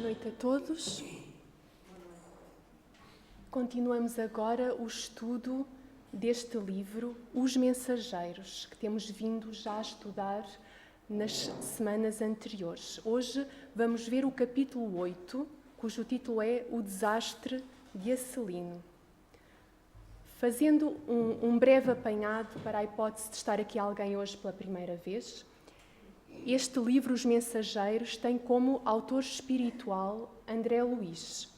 noite a todos. Continuamos agora o estudo deste livro, Os Mensageiros, que temos vindo já a estudar nas semanas anteriores. Hoje vamos ver o capítulo 8, cujo título é O Desastre de Asselino. Fazendo um breve apanhado para a hipótese de estar aqui alguém hoje pela primeira vez, este livro, Os Mensageiros, tem como autor espiritual André Luiz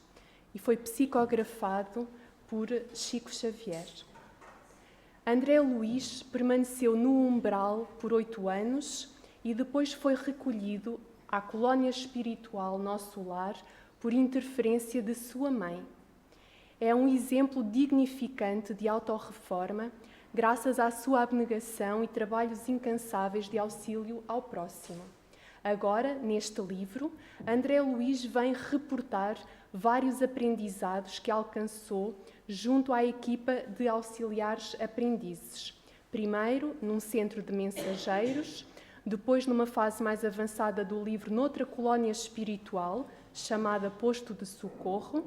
e foi psicografado por Chico Xavier. André Luiz permaneceu no umbral por 8 anos e depois foi recolhido à colónia espiritual Nosso Lar por interferência de sua mãe. É um exemplo dignificante de autorreforma, graças à sua abnegação e trabalhos incansáveis de auxílio ao próximo. Agora, neste livro, André Luiz vem reportar vários aprendizados que alcançou junto à equipa de auxiliares aprendizes. Primeiro, num centro de mensageiros, depois, numa fase mais avançada do livro, noutra colónia espiritual, chamada Posto de Socorro,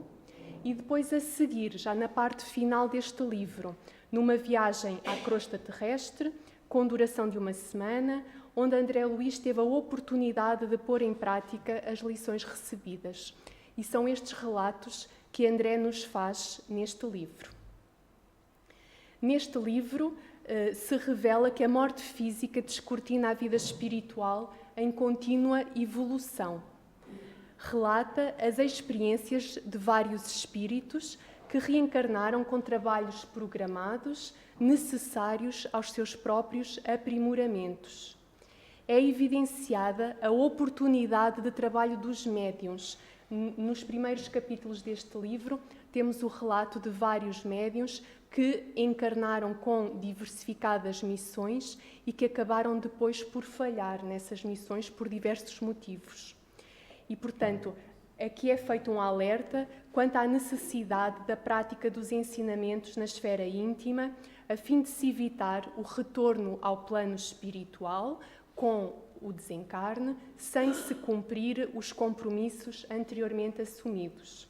e depois a seguir, já na parte final deste livro, numa viagem à crosta terrestre, com duração de 1 semana, onde André Luiz teve a oportunidade de pôr em prática as lições recebidas. E são estes relatos que André nos faz neste livro. Neste livro se revela que a morte física descortina a vida espiritual em contínua evolução. Relata as experiências de vários espíritos que reencarnaram com trabalhos programados necessários aos seus próprios aprimoramentos. É evidenciada a oportunidade de trabalho dos médiuns. Nos primeiros capítulos deste livro, temos o relato de vários médiuns que encarnaram com diversificadas missões e que acabaram depois por falhar nessas missões por diversos motivos. E, portanto, aqui é feito um alerta quanto à necessidade da prática dos ensinamentos na esfera íntima, a fim de se evitar o retorno ao plano espiritual com o desencarne, sem se cumprir os compromissos anteriormente assumidos.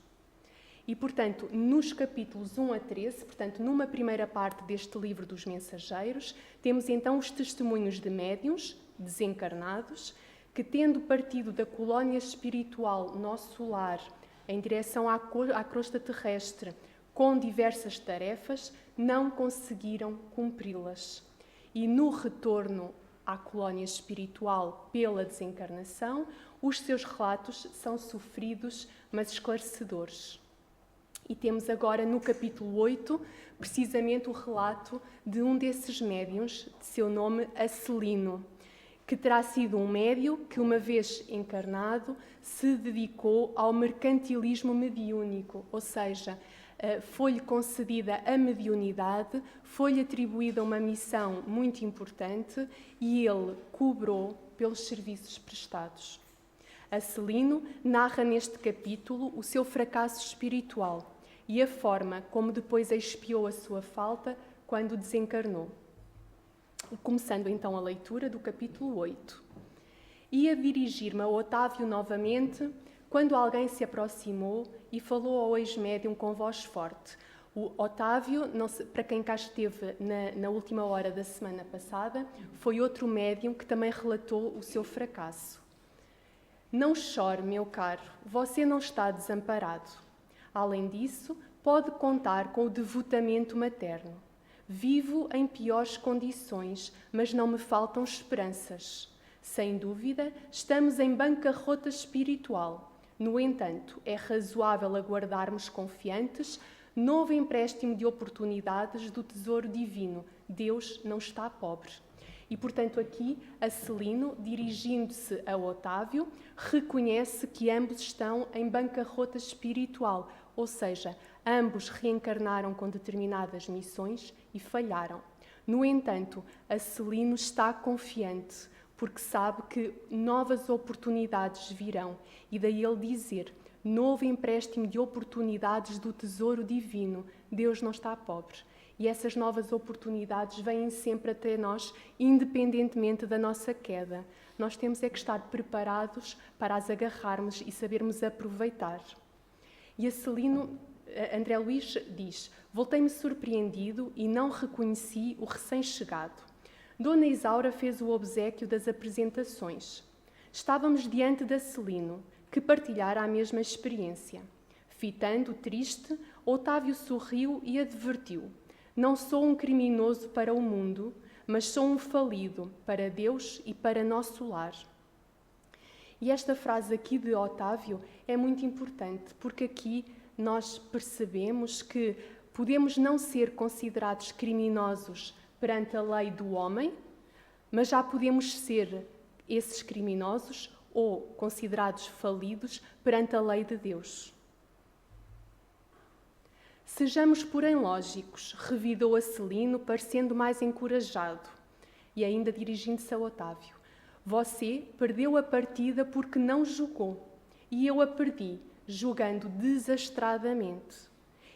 E, portanto, nos capítulos 1 a 13, portanto, numa primeira parte deste livro dos Mensageiros, temos então os testemunhos de médiuns desencarnados, que, tendo partido da colónia espiritual Nosso Lar em direção à crosta terrestre com diversas tarefas, não conseguiram cumpri-las. E no retorno à colónia espiritual pela desencarnação, os seus relatos são sofridos, mas esclarecedores. E temos agora no capítulo 8, precisamente o relato de um desses médiuns, de seu nome Asselino, que terá sido um médium que, uma vez encarnado, se dedicou ao mercantilismo mediúnico, ou seja, foi-lhe concedida a mediunidade, foi-lhe atribuída uma missão muito importante e ele cobrou pelos serviços prestados. Asselino narra neste capítulo o seu fracasso espiritual e a forma como depois expiou a sua falta quando desencarnou. Começando então a leitura do capítulo 8. Ia dirigir-me a Otávio novamente, quando alguém se aproximou e falou ao ex-médium com voz forte. O Otávio, para quem cá esteve na última hora da semana passada, foi outro médium que também relatou o seu fracasso. Não chore, meu caro, você não está desamparado. Além disso, pode contar com o devotamento materno. Vivo em piores condições, mas não me faltam esperanças. Sem dúvida, estamos em bancarrota espiritual. No entanto, é razoável aguardarmos confiantes novo empréstimo de oportunidades do tesouro divino. Deus não está pobre. E, portanto, aqui, Asselino, dirigindo-se a Otávio, reconhece que ambos estão em bancarrota espiritual, ou seja, ambos reencarnaram com determinadas missões e falharam. No entanto, Asselino está confiante, porque sabe que novas oportunidades virão. E daí ele dizer, novo empréstimo de oportunidades do tesouro divino. Deus não está pobre. E essas novas oportunidades vêm sempre até nós, independentemente da nossa queda. nós temos é que estar preparados para as agarrarmos e sabermos aproveitar. E Acelino, André Luís diz: voltei-me surpreendido e não reconheci o recém-chegado. Dona Isaura fez o obséquio das apresentações. Estávamos diante de Acelino, que partilhara a mesma experiência. Fitando, triste, Otávio sorriu e advertiu: não sou um criminoso para o mundo, mas sou um falido para Deus e para nosso lar. E esta frase aqui de Otávio é muito importante, porque aqui nós percebemos que podemos não ser considerados criminosos perante a lei do homem, mas já podemos ser esses criminosos ou considerados falidos perante a lei de Deus. Sejamos, porém, lógicos, revidou Acelino, parecendo mais encorajado, e ainda dirigindo-se a Otávio. Você perdeu a partida porque não jogou, e eu a perdi, jogando desastradamente.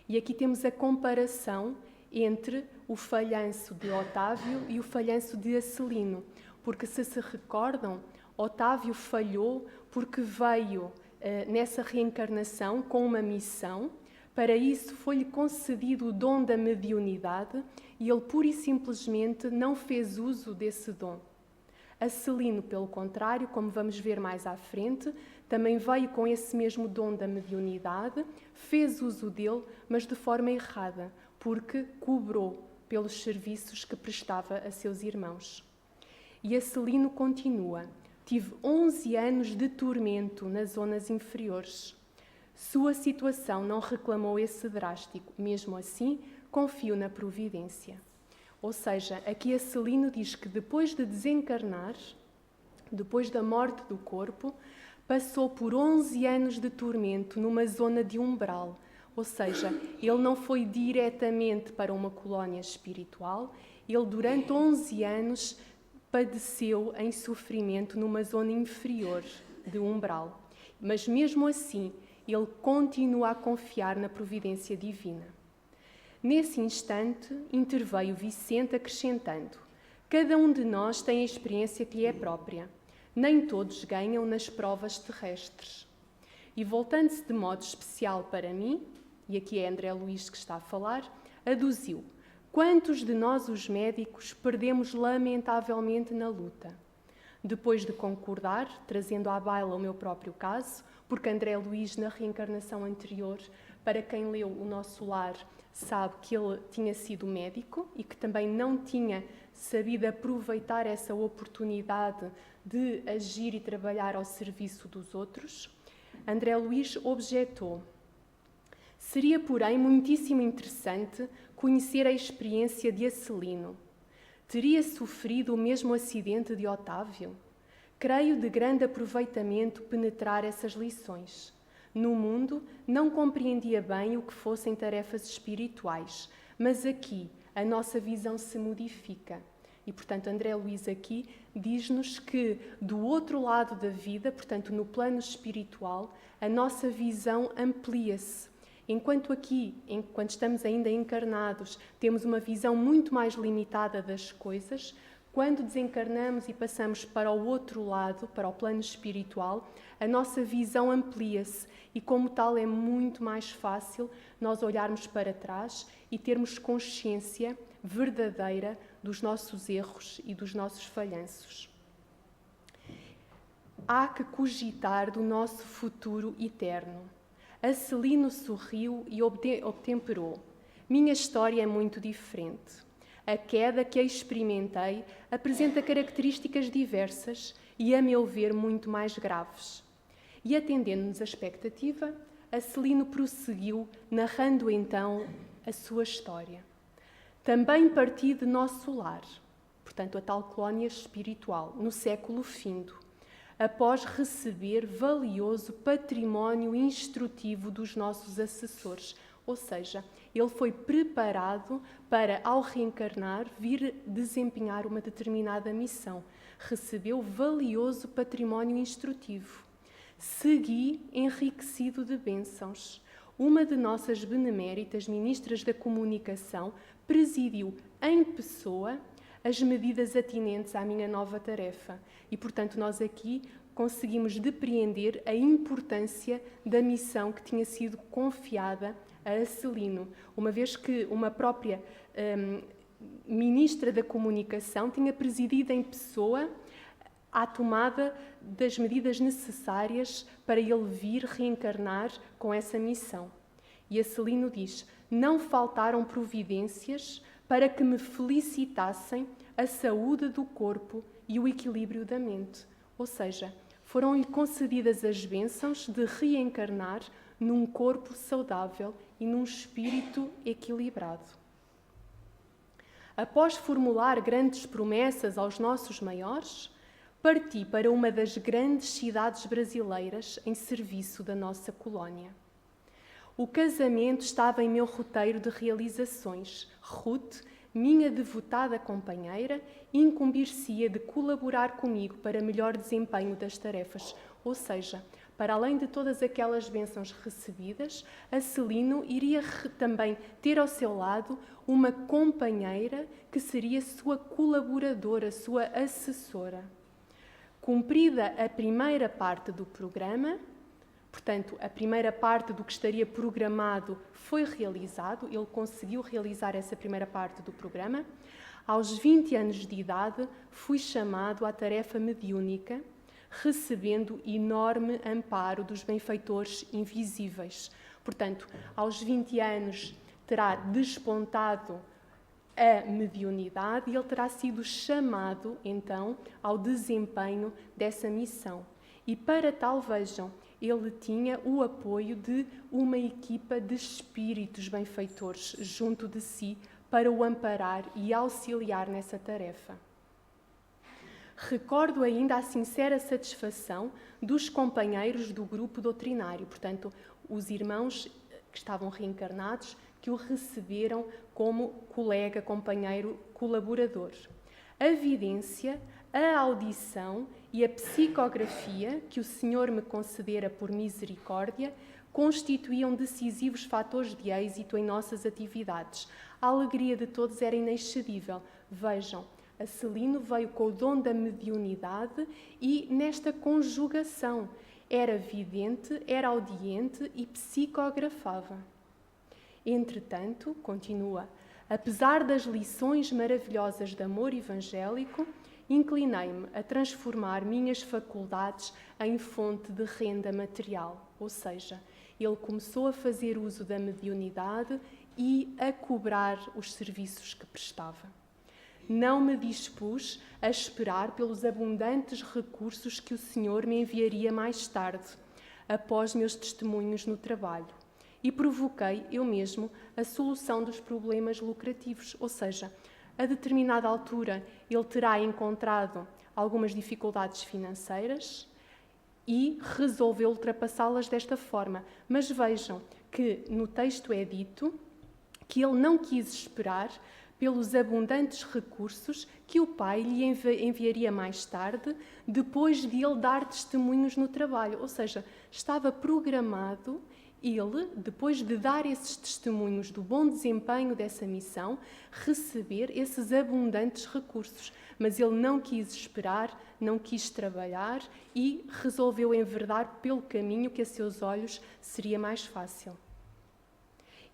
E aqui temos a comparação entre o falhanço de Otávio e o falhanço de Acelino, porque se recordam, Otávio falhou porque veio nessa reencarnação com uma missão. Para isso foi-lhe concedido o dom da mediunidade e ele pura e simplesmente não fez uso desse dom. Acelino, pelo contrário, como vamos ver mais à frente, também veio com esse mesmo dom da mediunidade, fez uso dele, mas de forma errada, porque cobrou pelos serviços que prestava a seus irmãos. E Acelino continua: tive 11 anos de tormento nas zonas inferiores. Sua situação não reclamou esse drástico, mesmo assim, confio na providência. Ou seja, aqui Acelino diz que depois de desencarnar, depois da morte do corpo, passou por 11 anos de tormento numa zona de umbral. Ou seja, ele não foi diretamente para uma colónia espiritual, ele durante 11 anos padeceu em sofrimento numa zona inferior de umbral. Mas mesmo assim, ele continua a confiar na providência divina. Nesse instante, interveio Vicente acrescentando: cada um de nós tem a experiência que lhe é própria. Nem todos ganham nas provas terrestres. E voltando-se de modo especial para mim, e aqui é André Luís que está a falar, aduziu: quantos de nós, os médicos, perdemos lamentavelmente na luta? Depois de concordar, trazendo à baila o meu próprio caso, porque André Luís, na reencarnação anterior, para quem leu O Nosso Lar, sabe que ele tinha sido médico e que também não tinha sabido aproveitar essa oportunidade de agir e trabalhar ao serviço dos outros. André Luís objetou: seria, porém, muitíssimo interessante conhecer a experiência de Acelino. Teria sofrido o mesmo acidente de Otávio? Creio de grande aproveitamento penetrar essas lições. No mundo, não compreendia bem o que fossem tarefas espirituais, mas aqui a nossa visão se modifica. E, portanto, André Luís aqui diz-nos que do outro lado da vida, portanto, no plano espiritual, a nossa visão amplia-se. Enquanto aqui, enquanto estamos ainda encarnados, temos uma visão muito mais limitada das coisas, quando desencarnamos e passamos para o outro lado, para o plano espiritual, a nossa visão amplia-se e, como tal, é muito mais fácil nós olharmos para trás e termos consciência verdadeira dos nossos erros e dos nossos falhanços. Há que cogitar do nosso futuro eterno. Acelino sorriu e obtemperou: minha história é muito diferente. A queda que experimentei apresenta características diversas e, a meu ver, muito mais graves. E, atendendo-nos a expectativa, Acelino prosseguiu, narrando então a sua história. Também parti de Nosso Lar, portanto a tal colónia espiritual, no século findo, após receber valioso património instrutivo dos nossos assessores, ou seja, ele foi preparado para, ao reencarnar, vir desempenhar uma determinada missão. Recebeu valioso património instrutivo. Segui enriquecido de bênçãos. Uma de nossas beneméritas ministras da comunicação presidiu em pessoa as medidas atinentes à minha nova tarefa. E, portanto, nós aqui conseguimos depreender a importância da missão que tinha sido confiada a Celino, uma vez que uma própria ministra da Comunicação tinha presidido em pessoa à tomada das medidas necessárias para ele vir reencarnar com essa missão. E a Celino diz: não faltaram providências para que me felicitassem a saúde do corpo e o equilíbrio da mente. Ou seja, foram-lhe concedidas as bênçãos de reencarnar num corpo saudável e num espírito equilibrado. Após formular grandes promessas aos nossos maiores, parti para uma das grandes cidades brasileiras em serviço da nossa colónia. O casamento estava em meu roteiro de realizações. Ruth, minha devotada companheira, incumbir-se-ia de colaborar comigo para melhor desempenho das tarefas, ou seja, para além de todas aquelas bênçãos recebidas, a Celino iria também ter ao seu lado uma companheira que seria sua colaboradora, sua assessora. Cumprida a primeira parte do programa, portanto, a primeira parte do que estaria programado foi realizado, ele conseguiu realizar essa primeira parte do programa. Aos 20 anos de idade, fui chamado à tarefa mediúnica, recebendo enorme amparo dos benfeitores invisíveis. Portanto, aos 20 anos terá despontado a mediunidade e ele terá sido chamado, então, ao desempenho dessa missão. E para tal, vejam, ele tinha o apoio de uma equipa de espíritos benfeitores junto de si para o amparar e auxiliar nessa tarefa. Recordo ainda a sincera satisfação dos companheiros do grupo doutrinário, portanto, os irmãos que estavam reencarnados, que o receberam como colega, companheiro, colaborador. A vidência, a audição e a psicografia que o Senhor me concedera por misericórdia constituíam decisivos fatores de êxito em nossas atividades. A alegria de todos era inexcedível. Vejam, a Celino veio com o dom da mediunidade e nesta conjugação era vidente, era audiente e psicografava. Entretanto, continua, apesar das lições maravilhosas de amor evangélico, inclinei-me a transformar minhas faculdades em fonte de renda material, ou seja, ele começou a fazer uso da mediunidade e a cobrar os serviços que prestava. Não me dispus a esperar pelos abundantes recursos que o Senhor me enviaria mais tarde, após meus testemunhos no trabalho, e provoquei eu mesmo a solução dos problemas lucrativos, ou seja, a determinada altura ele terá encontrado algumas dificuldades financeiras e resolveu ultrapassá-las desta forma. Mas vejam que no texto é dito que ele não quis esperar pelos abundantes recursos que o pai lhe enviaria mais tarde, depois de ele dar testemunhos no trabalho. Ou seja, estava programado ele, depois de dar esses testemunhos do bom desempenho dessa missão, receber esses abundantes recursos. Mas ele não quis esperar, não quis trabalhar e resolveu enverdar pelo caminho que a seus olhos seria mais fácil.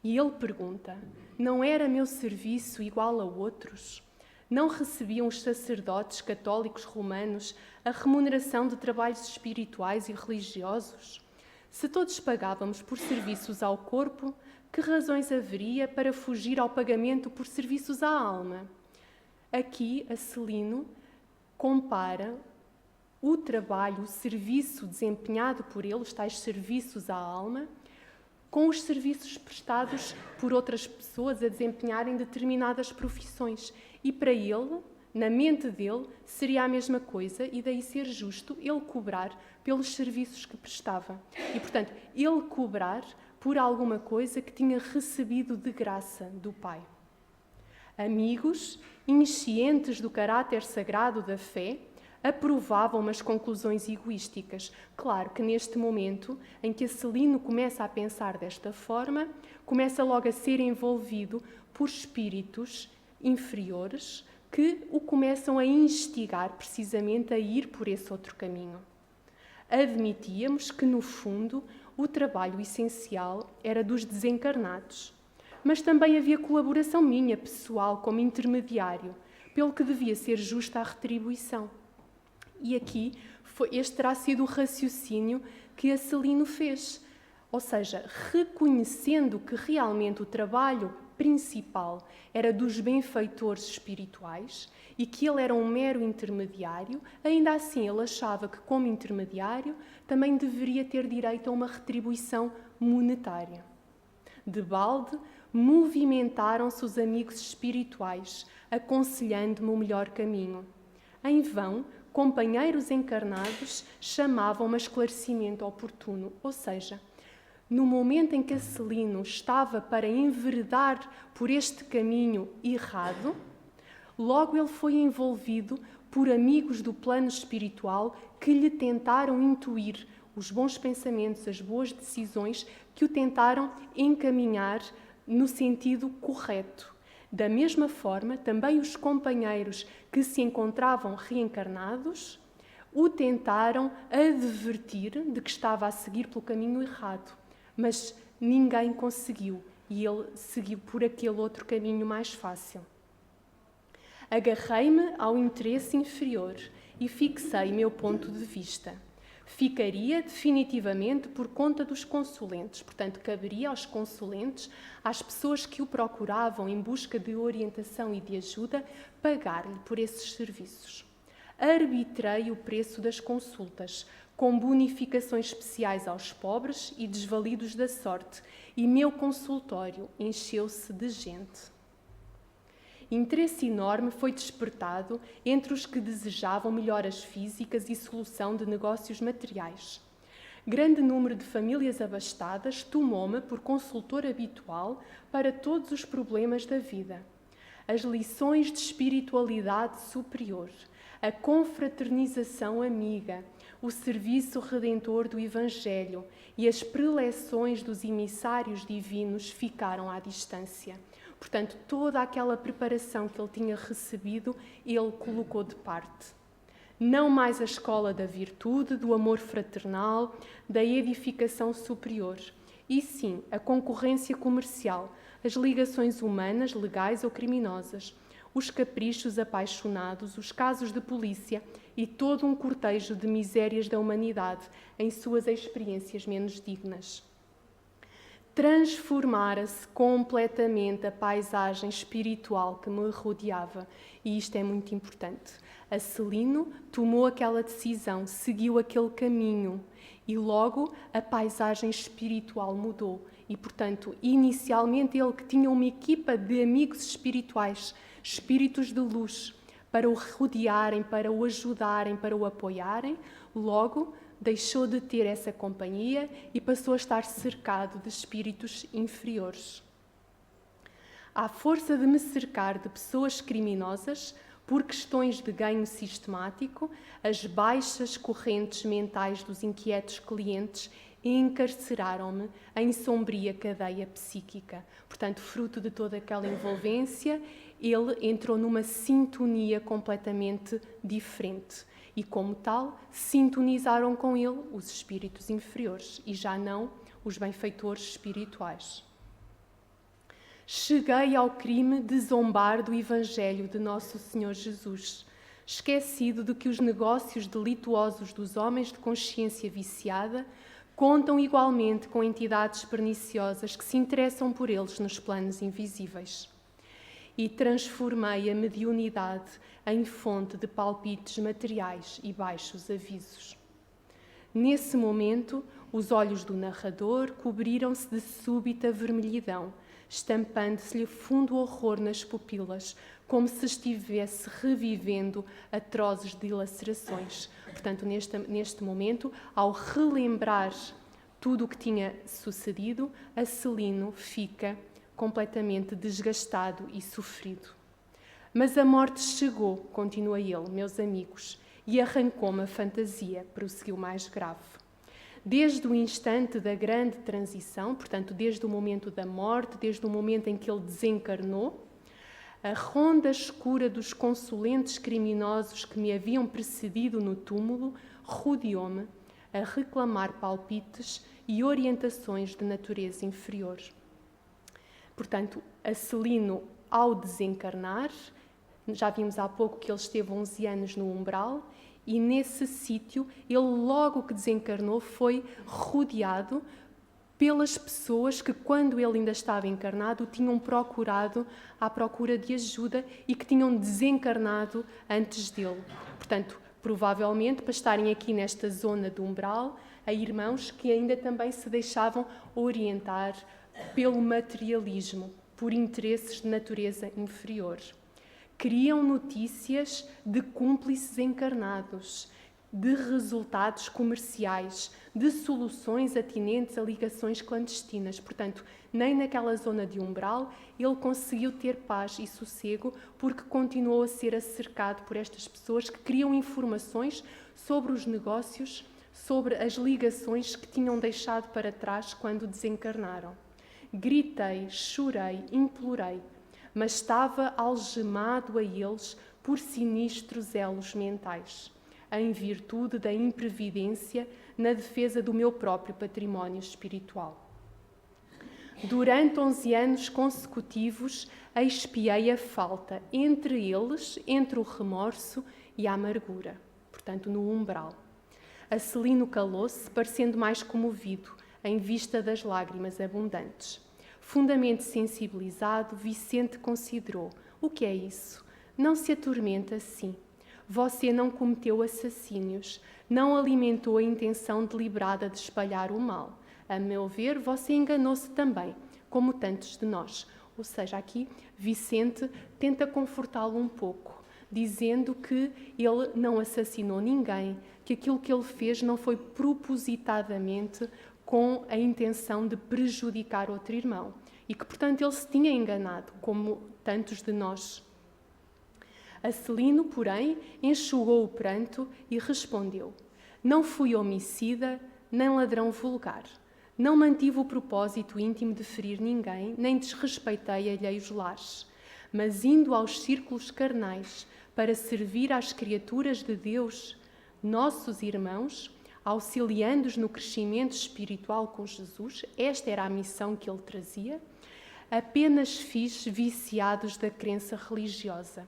E ele pergunta, não era meu serviço igual a outros? Não recebiam os sacerdotes católicos romanos a remuneração de trabalhos espirituais e religiosos? Se todos pagávamos por serviços ao corpo, que razões haveria para fugir ao pagamento por serviços à alma? Aqui, a Celino compara o trabalho, o serviço desempenhado por ele, os tais serviços à alma, com os serviços prestados por outras pessoas a desempenharem determinadas profissões. E para ele, na mente dele, seria a mesma coisa e daí ser justo ele cobrar pelos serviços que prestava. E, portanto, ele cobrar por alguma coisa que tinha recebido de graça do Pai. Amigos, inscientes do caráter sagrado da fé, aprovavam umas conclusões egoísticas. Claro que neste momento em que a Celino começa a pensar desta forma, começa logo a ser envolvido por espíritos inferiores que o começam a instigar precisamente a ir por esse outro caminho. Admitíamos que, no fundo, o trabalho essencial era dos desencarnados, mas também havia colaboração minha, pessoal, como intermediário, pelo que devia ser justa a retribuição. E aqui, este terá sido o raciocínio que Acelino fez, ou seja, reconhecendo que realmente o trabalho principal era dos benfeitores espirituais e que ele era um mero intermediário, ainda assim ele achava que, como intermediário, também deveria ter direito a uma retribuição monetária. De balde, movimentaram-se os amigos espirituais, aconselhando-me o melhor caminho. Em vão, companheiros encarnados chamavam-me a esclarecimento oportuno, ou seja, no momento em que Acelino estava para enveredar por este caminho errado, logo ele foi envolvido por amigos do plano espiritual que lhe tentaram intuir os bons pensamentos, as boas decisões, que o tentaram encaminhar no sentido correto. Da mesma forma, também os companheiros que se encontravam reencarnados o tentaram advertir de que estava a seguir pelo caminho errado, mas ninguém conseguiu e ele seguiu por aquele outro caminho mais fácil. Agarrei-me ao interesse inferior e fixei meu ponto de vista. Ficaria definitivamente por conta dos consulentes, portanto, caberia aos consulentes, às pessoas que o procuravam em busca de orientação e de ajuda, pagar-lhe por esses serviços. Arbitrei o preço das consultas, com bonificações especiais aos pobres e desvalidos da sorte, e meu consultório encheu-se de gente. Interesse enorme foi despertado entre os que desejavam melhoras físicas e solução de negócios materiais. Grande número de famílias abastadas tomou-me por consultor habitual para todos os problemas da vida. As lições de espiritualidade superior, a confraternização amiga, o serviço redentor do Evangelho e as preleções dos emissários divinos ficaram à distância. Portanto, toda aquela preparação que ele tinha recebido, ele colocou de parte. Não mais a escola da virtude, do amor fraternal, da edificação superior, e sim a concorrência comercial, as ligações humanas, legais ou criminosas, os caprichos apaixonados, os casos de polícia e todo um cortejo de misérias da humanidade em suas experiências menos dignas. Transformara-se completamente a paisagem espiritual que me rodeava, e isto é muito importante. Acelino tomou aquela decisão, seguiu aquele caminho, e logo a paisagem espiritual mudou. E, portanto, inicialmente ele, que tinha uma equipa de amigos espirituais, espíritos de luz, para o rodearem, para o ajudarem, para o apoiarem, logo deixou de ter essa companhia e passou a estar cercado de espíritos inferiores. À força de me cercar de pessoas criminosas, por questões de ganho sistemático, as baixas correntes mentais dos inquietos clientes encarceraram-me em sombria cadeia psíquica. Portanto, fruto de toda aquela envolvência, ele entrou numa sintonia completamente diferente. E, como tal, sintonizaram com ele os espíritos inferiores e já não os benfeitores espirituais. Cheguei ao crime de zombar do Evangelho de Nosso Senhor Jesus, esquecido de que os negócios delituosos dos homens de consciência viciada contam igualmente com entidades perniciosas que se interessam por eles nos planos invisíveis. E transformei a mediunidade em fonte de palpites materiais e baixos avisos. Nesse momento, os olhos do narrador cobriram-se de súbita vermelhidão, estampando-se-lhe fundo horror nas pupilas, como se estivesse revivendo atrozes dilacerações. Portanto, neste momento, ao relembrar tudo o que tinha sucedido, Acelino fica completamente desgastado e sofrido. Mas a morte chegou, continua ele, meus amigos, e arrancou-me a fantasia, prosseguiu mais grave. Desde o instante da grande transição, portanto, desde o momento da morte, desde o momento em que ele desencarnou, A ronda escura dos consulentes criminosos que me haviam precedido no túmulo rodeou-me, a reclamar palpites e orientações de natureza inferior. Portanto, Acelino, ao desencarnar, já vimos há pouco que ele esteve 11 anos no umbral, e nesse sítio, ele logo que desencarnou foi rodeado pelas pessoas que, quando ele ainda estava encarnado, o tinham procurado à procura de ajuda e que tinham desencarnado antes dele. Portanto, provavelmente, para estarem aqui nesta zona do umbral, há irmãos que ainda também se deixavam orientar pelo materialismo, por interesses de natureza inferior. Queriam notícias de cúmplices encarnados, de resultados comerciais, de soluções atinentes a ligações clandestinas. Portanto, nem naquela zona de umbral ele conseguiu ter paz e sossego, porque continuou a ser cercado por estas pessoas que queriam informações sobre os negócios, sobre as ligações que tinham deixado para trás quando desencarnaram. Gritei, chorei, implorei, mas estava algemado a eles por sinistros elos mentais, em virtude da imprevidência na defesa do meu próprio património espiritual. Durante 11 anos consecutivos, expiei a falta entre eles, entre o remorso e a amargura, portanto, no umbral. Acelino calou-se, parecendo mais comovido, em vista das lágrimas abundantes. Fundamente sensibilizado, Vicente considerou: o que é isso? Não se atormenta assim. Você não cometeu assassínios, não alimentou a intenção deliberada de espalhar o mal. A meu ver, você enganou-se também, como tantos de nós. Ou seja, aqui Vicente tenta confortá-lo um pouco, dizendo que ele não assassinou ninguém, que aquilo que ele fez não foi propositadamente com a intenção de prejudicar outro irmão e que, portanto, ele se tinha enganado, como tantos de nós. Acelino, porém, enxugou o pranto e respondeu: não fui homicida, nem ladrão vulgar. Não mantive o propósito íntimo de ferir ninguém, nem desrespeitei alheios lares. Mas indo aos círculos carnais para servir às criaturas de Deus, nossos irmãos, auxiliando-os no crescimento espiritual com Jesus, esta era a missão que ele trazia, apenas fiz viciados da crença religiosa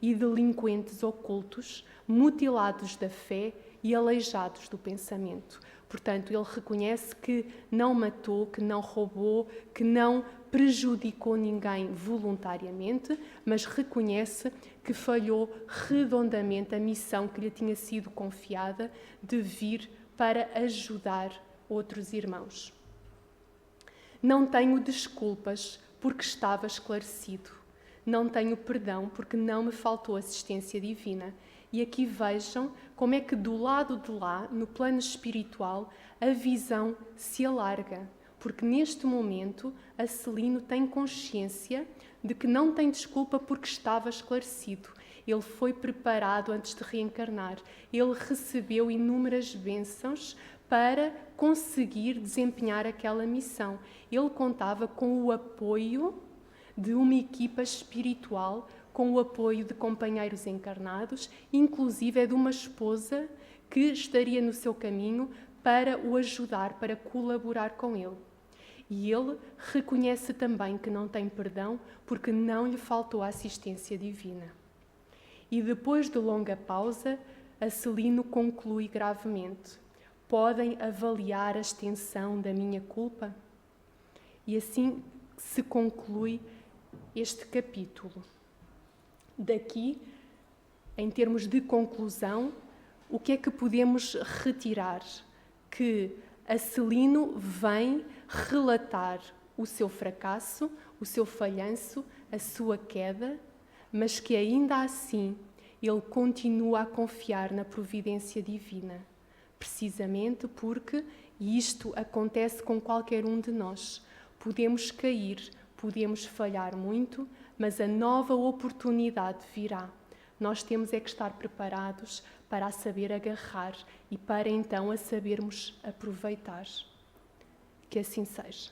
e delinquentes ocultos, mutilados da fé e aleijados do pensamento. Portanto, ele reconhece que não matou, que não roubou, que não prejudicou ninguém voluntariamente, mas reconhece que falhou redondamente a missão que lhe tinha sido confiada de vir para ajudar outros irmãos. Não tenho desculpas porque estava esclarecido. Não tenho perdão porque não me faltou assistência divina. E aqui vejam como é que do lado de lá, no plano espiritual, a visão se alarga. Porque neste momento, Acelino tem consciência de que não tem desculpa porque estava esclarecido. Ele foi preparado antes de reencarnar. Ele recebeu inúmeras bênçãos para conseguir desempenhar aquela missão. Ele contava com o apoio de uma equipa espiritual, com o apoio de companheiros encarnados, inclusive de uma esposa que estaria no seu caminho para o ajudar, para colaborar com ele. E ele reconhece também que não tem perdão porque não lhe faltou a assistência divina. E depois de longa pausa, Acelino conclui gravemente: podem avaliar a extensão da minha culpa? E assim se conclui este capítulo. Daqui, em termos de conclusão, o que é que podemos retirar? Que Acelino vem relatar o seu fracasso, o seu falhanço, a sua queda, mas que ainda assim ele continua a confiar na providência divina, precisamente porque, e isto acontece com qualquer um de nós, podemos cair, podemos falhar muito, mas a nova oportunidade virá. Nós temos é que estar preparados para a saber agarrar e para então a sabermos aproveitar. Que assim seja.